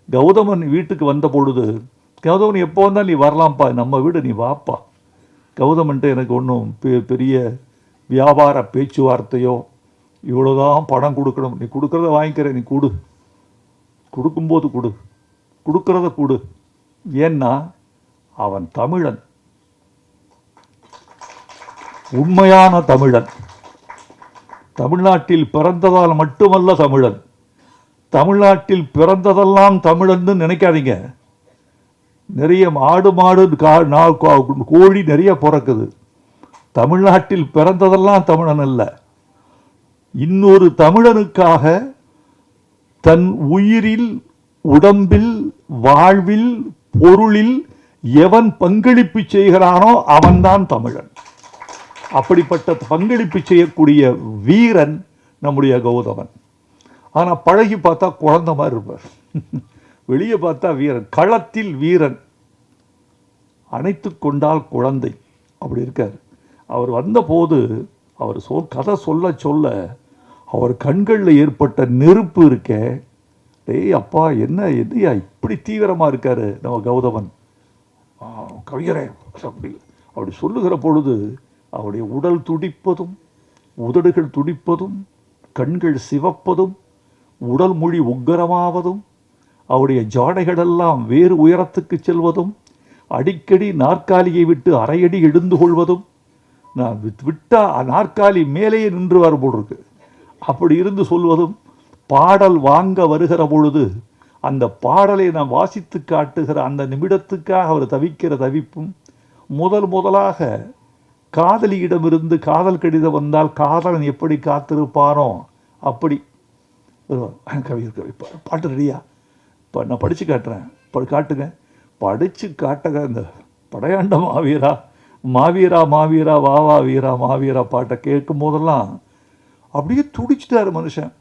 கௌதமன் வீட்டுக்கு வந்த பொழுது, கௌதமன் எப்போ வந்தால் நீ வரலாம்ப்பா, நம்ம வீடு நீ வாப்பா. கௌதமன்ட்டு எனக்கு ஒன்றும் பெரிய வியாபார பேச்சுவார்த்தையோ இவ்வளோதான் பணம் கொடுக்கணும், நீ கொடுக்குறத வாங்கிக்கிற, நீ கொடு, கொடுக்கும்போது கொடு, கொடுக்குறத கொடு. ஏன்னா அவன் தமிழன், உண்மையான தமிழன். தமிழ்நாட்டில் பிறந்ததால் மட்டுமல்ல தமிழன், தமிழ்நாட்டில் பிறந்ததெல்லாம் தமிழன்னு நினைக்காதீங்க. நிறைய ஆடு மாடு கோழி நிறைய பிறக்குது. தமிழ்நாட்டில் பிறந்ததெல்லாம் தமிழன் அல்ல. இன்னொரு தமிழனுக்காக தன் உயிரில், உடம்பில், வாழ்வில், பொருளில் எவன் பங்களிப்பு செய்கிறானோ அவன்தான் தமிழன். அப்படிப்பட்ட பங்களிப்பு செய்யக்கூடிய வீரன் நம்முடைய கௌதமன். ஆனால் பழகி பார்த்தா குழந்தை மாதிரி இருப்பார், வெளியே பார்த்தா வீரன், களத்தில் வீரன், அணைத்து கொண்டால் குழந்தை, அப்படி இருக்கார். அவர் வந்தபோது அவர் கதை சொல்ல சொல்ல அவர் கண்களில் ஏற்பட்ட நெருப்பு இருக்க, டேய் அப்பா என்ன எதையா இப்படி தீவிரமாக இருக்கார் நம்ம கௌதமன் கவிஞரே அப்படி சொல்லுகிற பொழுது அவருடைய உடல் துடிப்பதும், உதடுகள் துடிப்பதும், கண்கள் சிவப்பதும், உடல் மொழி உக்கரமாவதும், அவருடைய ஜாடைகளெல்லாம் வேறு உயரத்துக்கு செல்வதும், அடிக்கடி நாற்காலியை விட்டு அரையடி எழுந்து கொள்வதும், நான் விட்டா நாற்காலி மேலேயே நின்று வர போல் இருக்கு அப்படி இருந்து சொல்வதும், பாடல் வாங்க வருகிற பொழுது அந்த பாடலை நான் வாசித்து காட்டுகிற அந்த நிமிடத்துக்காக அவர் தவிக்கிற தவிப்பும், முதலாக காதலியிடமிருந்து காதல் கடிதம் வந்தால் காதலன் எப்படி காத்திருப்பானோ அப்படி கவிஞர் பாட்டு ரெடியா, இப்போ நான் படித்து காட்டுறேன், காட்டுங்க, படித்து காட்டுங்க. இந்த படையாண்ட மாவீரா மாவீரா மாவீரா வா வா வீரா மாவீரா பாட்டை கேட்கும் போதெல்லாம் அப்படியே துடிச்சிட்டார் மனுஷன்.